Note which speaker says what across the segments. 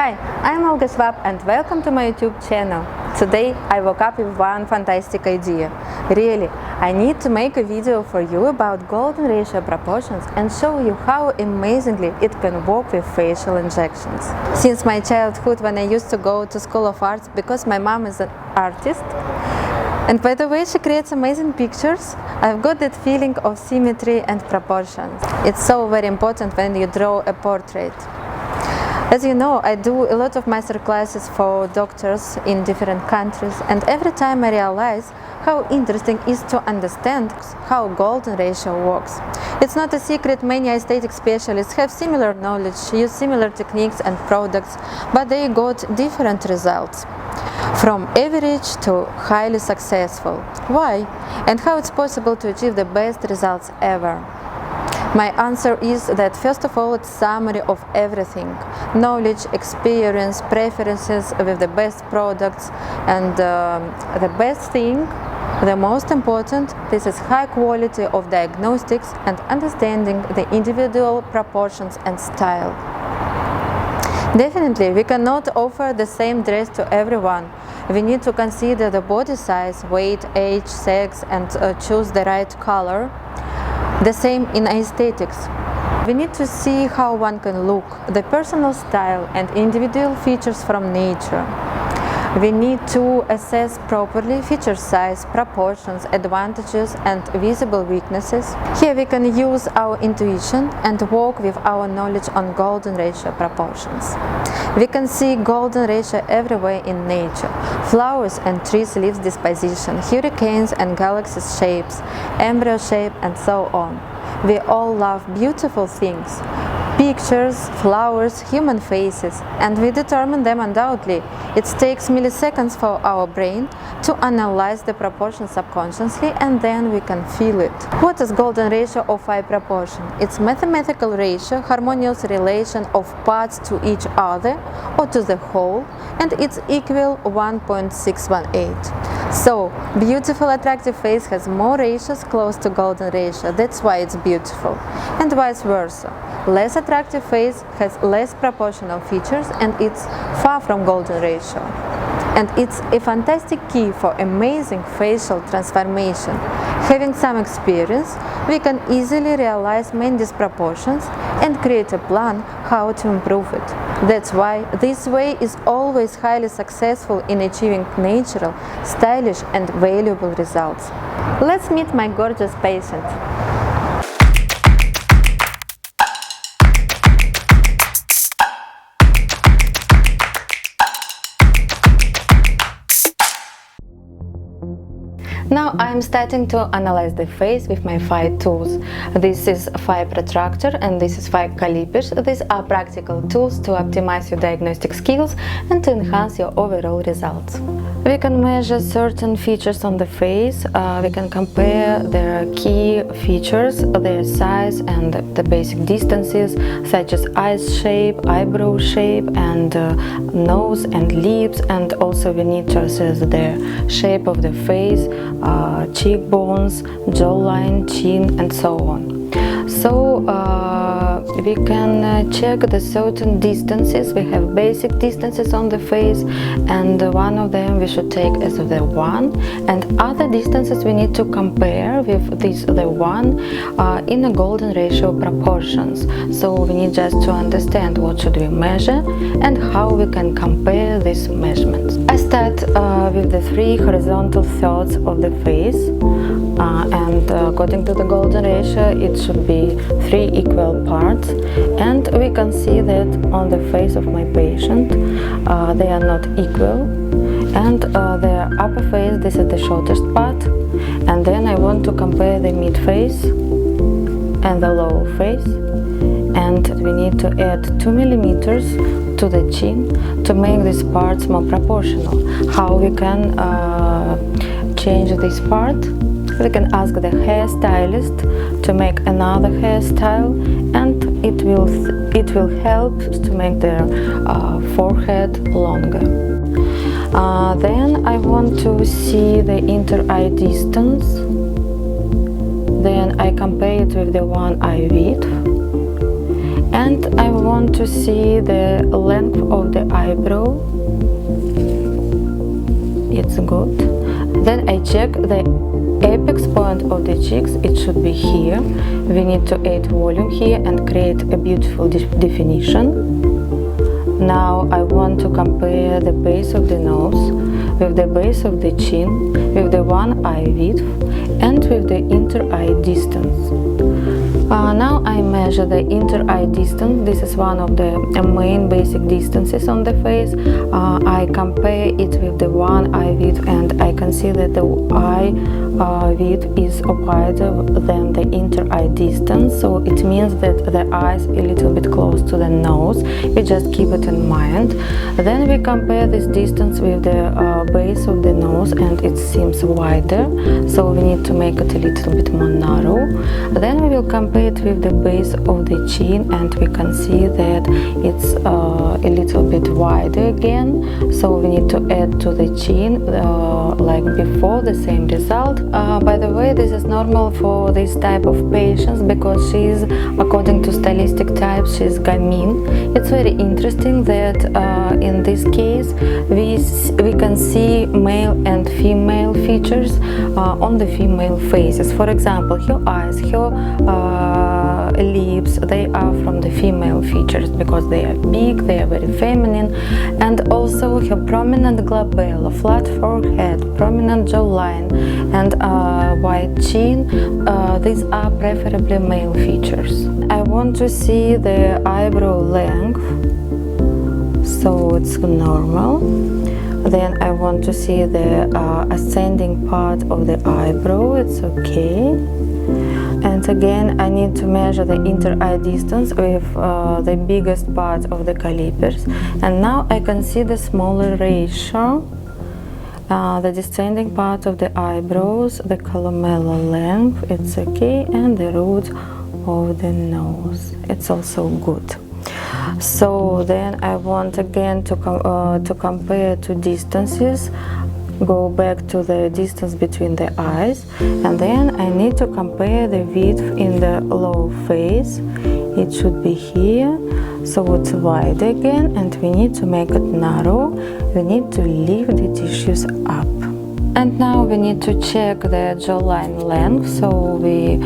Speaker 1: Hi, I'm OLGA SHVAB and welcome to my YouTube channel. Today I woke up with one fantastic idea. Really, I need to make a video for you about golden ratio proportions and show you how amazingly it can work with facial injections. Since my childhood, when I used to go to School of Arts because my mom is an artist, and by the way she creates amazing pictures, I've got that feeling of symmetry and proportions. It's so very important when you draw a portrait. As you know, I do a lot of master classes for doctors in different countries, and every time I realize how interesting it is to understand how golden ratio works. It's not a secret, many aesthetic specialists have similar knowledge, use similar techniques and products, but they got different results. From average to highly successful. Why? And how it's possible to achieve the best results ever? My answer is that first of all, it's a summary of everything. Knowledge, experience, preferences with the best products, and the best thing, the most important, this is high quality of diagnostics and understanding the individual proportions and style. Definitely, we cannot offer the same dress to everyone. We need to consider the body size, weight, age, sex, and choose the right color. The same in aesthetics. We need to see how one can look, the personal style and individual features from nature. We need to assess properly feature size, proportions, advantages and visible weaknesses. Here we can use our intuition and work with our knowledge on golden ratio proportions. We can see golden ratio everywhere in nature. Flowers and trees leaves disposition, hurricanes and galaxies shapes, embryo shape and so on. We all love beautiful things. Pictures, flowers, human faces, and we determine them undoubtedly. It takes milliseconds for our brain to analyze the proportion subconsciously, and then we can feel it. What is golden ratio of eye proportion? It's mathematical ratio, harmonious relation of parts to each other or to the whole, and it's equal 1.618. So, beautiful attractive face has more ratios close to golden ratio, that's why it's beautiful, and vice versa. Less attractive face has less proportional features and it's far from golden ratio. And it's a fantastic key for amazing facial transformation. Having some experience, we can easily realize main disproportions and create a plan how to improve it. That's why this way is always highly successful in achieving natural, stylish and valuable results. Let's meet my gorgeous patient. Now I'm starting to analyze the face with my 5 tools. This is 5 protractor and this is 5 calipers. These are practical tools to optimize your diagnostic skills and to enhance your overall results. We can measure certain features on the face. We can compare their key features, their size and the basic distances such as eyes shape, eyebrow shape and nose and lips, and also we need to assess the shape of the face, cheekbones, jawline, chin and so on. So we can check the certain distances. We have basic distances on the face, and one of them we should take as the 1, and other distances we need to compare with the 1 in a golden ratio proportions. So we need just to understand what should we measure and how we can compare these measurements. I start with the 3 horizontal thirds of the face, and according to the golden ratio it should be 3 equal parts, and we can see that on the face of my patient they are not equal, and the upper face, this is the shortest part, and then I want to compare the mid face and the lower face, and we need to add 2 millimeters to the chin to make these parts more proportional. How we can change this part? We can ask the hairstylist to make another hairstyle, and it will help to make their forehead longer. Then I want to see the inter-eye distance. Then I compare it with the 1 eye width, And I want to see the length of the eyebrow. It's good. Then I check the apex point of the cheeks. It should be here. We need to add volume here and create a beautiful definition. Now I want to compare the base of the nose with the base of the chin, with the one eye width, and with the inter-eye distance. Now I measure the inter-eye distance. This is one of the main basic distances on the face. I compare it with the one eye width, and I can see that the eye width is wider than the inter-eye distance, so it means that the eye is a little bit close to the nose. We just keep it in mind. Then we compare this distance with the base of the nose, and it seems wider, so we need to make it a little bit more narrow. Then we will compare it with the base of the chin, and we can see that it's a little bit wider again, so we need to add to the chin like before, the same result. By the way, this is normal for this type of patients because she's, according to stylistic types, she's gamin. It's very interesting that in this case we can see male and female features on the female faces. For example, her eyes, her lips, they are from the female features because they are big, they are very feminine, and also her prominent glabella, flat forehead, prominent jawline, and wide chin. These are preferably male features. I want to see the eyebrow length, so it's normal. Then I want to see the ascending part of the eyebrow, it's okay. And again, I need to measure the inter-eye distance with the biggest part of the calipers. And now I can see the smaller ratio, the descending part of the eyebrows, the columella length, it's okay, and the root of the nose, it's also good. So then I want again to compare two distances. Go back to the distance between the eyes, and then I need to compare the width in the lower face. It should be here, so it's wide again, and we need to make it narrow. We need to lift the tissues up. And now we need to check the jawline length, so we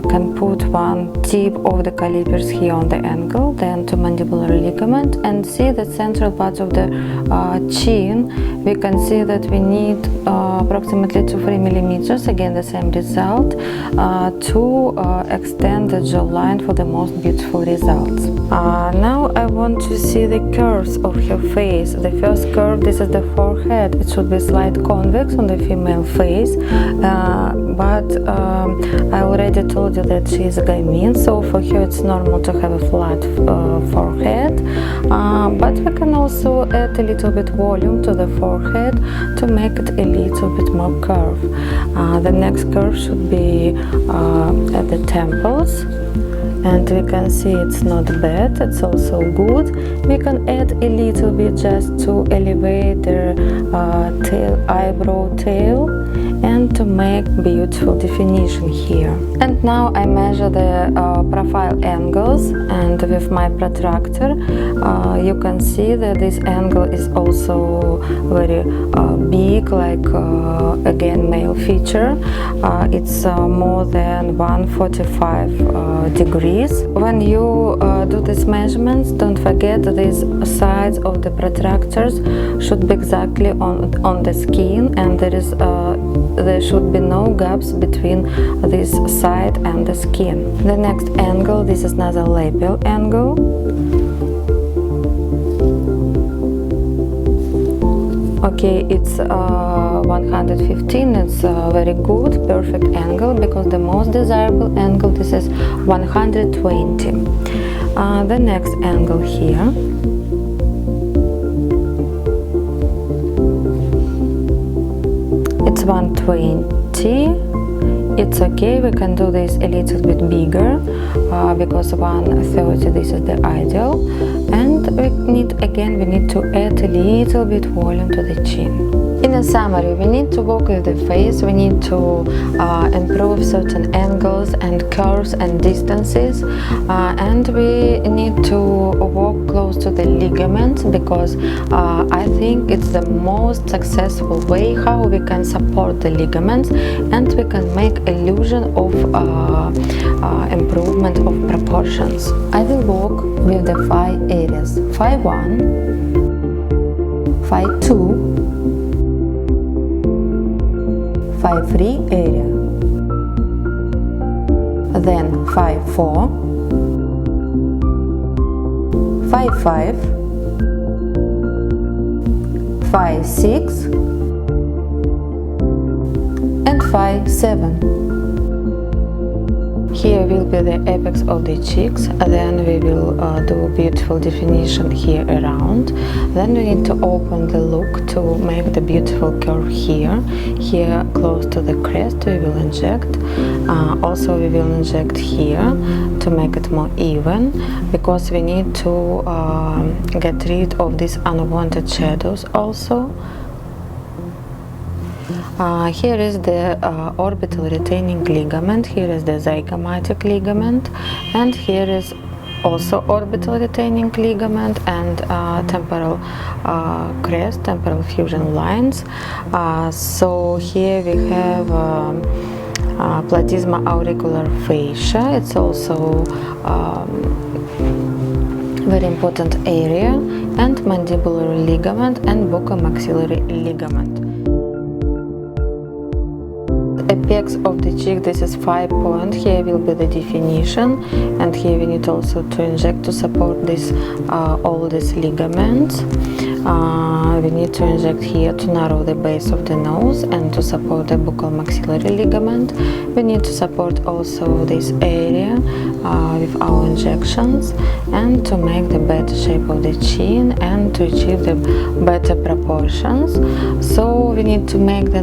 Speaker 1: can put one tip of the calipers here on the angle, then to mandibular ligament, and see the central part of the chin. We can see that we need approximately 2-3 millimeters, again the same result, to extend the jawline for the most beautiful results. Now I want to see the curves of her face. The first curve, this is the forehead. It should be slight convex on the female face, but I already told you that she is gamin, so for her it's normal to have a flat forehead, but we can also add a little bit volume to the forehead to make it a little bit more curve. The next curve should be at the temples, and we can see it's not bad, it's also good. We can add a little bit just to elevate the eyebrow tail and to make beautiful definition here. And now I measure the profile angles, and with my protractor you can see that this angle is also very big, like again male feature. It's more than 145 degrees. When you do these measurements, don't forget that these sides of the protractors should be exactly on the skin, and there should be no gaps between this side and the skin. The next angle, this is nasolabial angle. Okay, it's 115, it's a very good, perfect angle, because the most desirable angle, this is 120. The next angle here. It's 120. It's okay, we can do this a little bit bigger, because 130, this is the ideal. And we need to add a little bit volume to the chin. In a summary, we need to work with the face, we need to improve certain angles and curves and distances, and we need to work close to the ligaments, because I think it's the most successful way how we can support the ligaments and we can make illusion of improvement of proportions. I will work with the 5 areas: phi 1, phi 2, phi 3 area, then phi 4, phi 5, phi 6 and phi 7. Here will be the apex of the cheeks, then we will do beautiful definition here around. Then we need to open the look to make the beautiful curve here. Here close to the crest we will inject. Also we will inject here to make it more even, because we need to get rid of these unwanted shadows also. Here is the orbital retaining ligament, here is the zygomatic ligament, and here is also orbital retaining ligament and temporal crest, temporal fusion lines. So here we have platysma auricular fascia. It's also very important area, and mandibular ligament and buccomaxillary ligament. Apex of the cheek, this is 5 point. Here will be the definition, and here we need also to inject to support this all these ligaments. We need to inject here to narrow the base of the nose and to support the buccal maxillary ligament. We need to support also this area with our injections, and to make the better shape of the chin and to achieve the better proportions. So we need to make the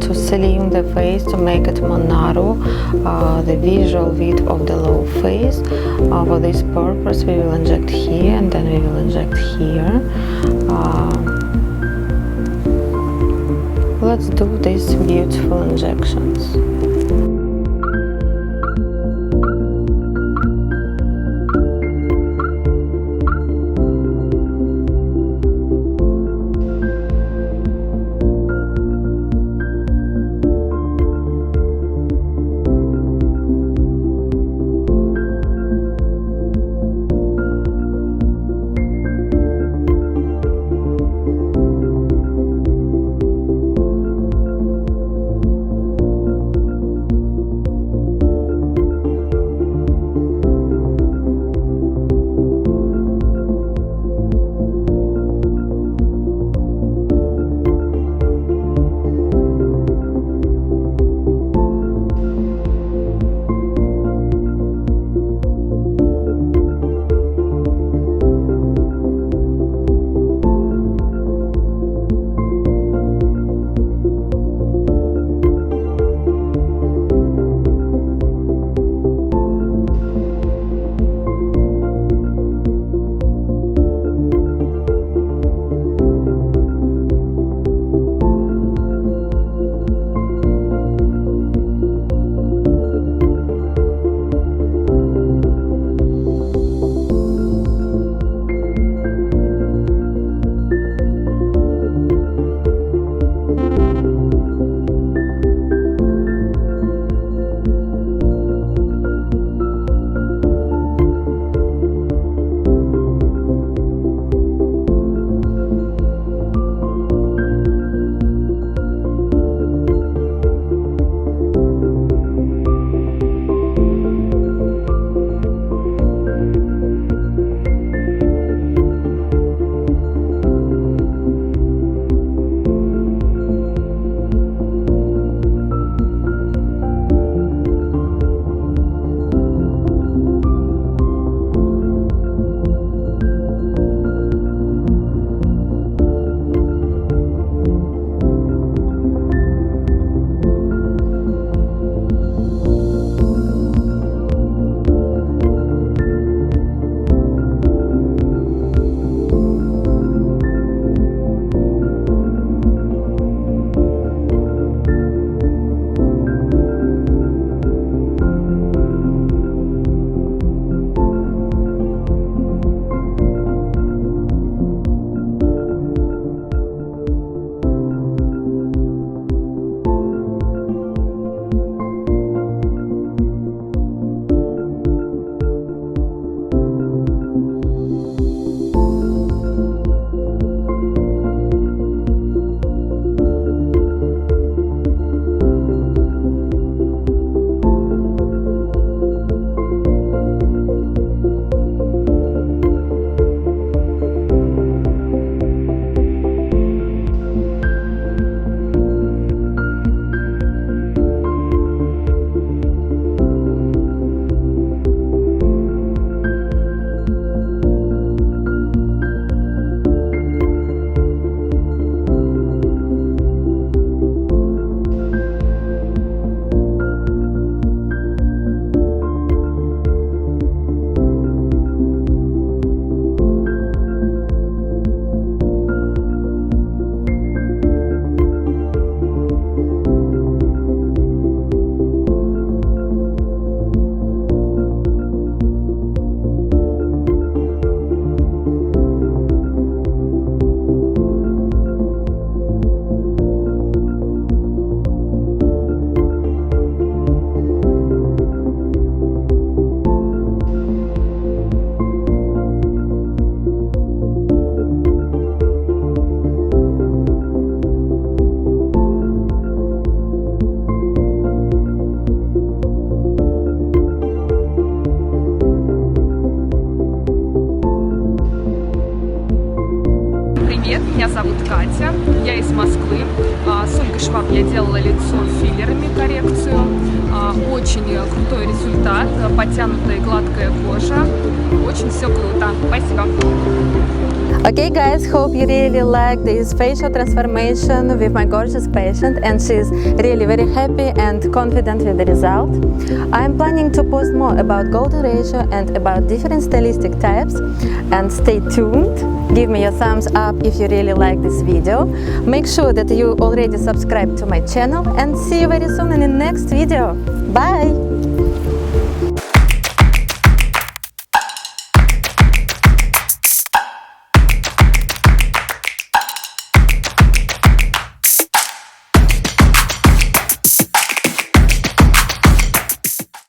Speaker 1: to slim the face, to make it more narrow, the visual width of the low face. For this purpose we will inject here, and then we will inject here. Let's do these beautiful injections.
Speaker 2: Привет, меня зовут Катя, я из Москвы. С Ольгой Шваб я делала лицо филлерами, коррекцию. Очень крутой результат, подтянутая и гладкая кожа. Очень все круто. Спасибо.
Speaker 1: Okay guys, hope you really like this facial transformation with my gorgeous patient, and she's really very happy and confident with the result. I'm planning to post more about golden ratio and about different stylistic types, and stay tuned. Give me your thumbs up if you really like this video. Make sure that you already subscribe to my channel, and see you very soon in the next video. Bye!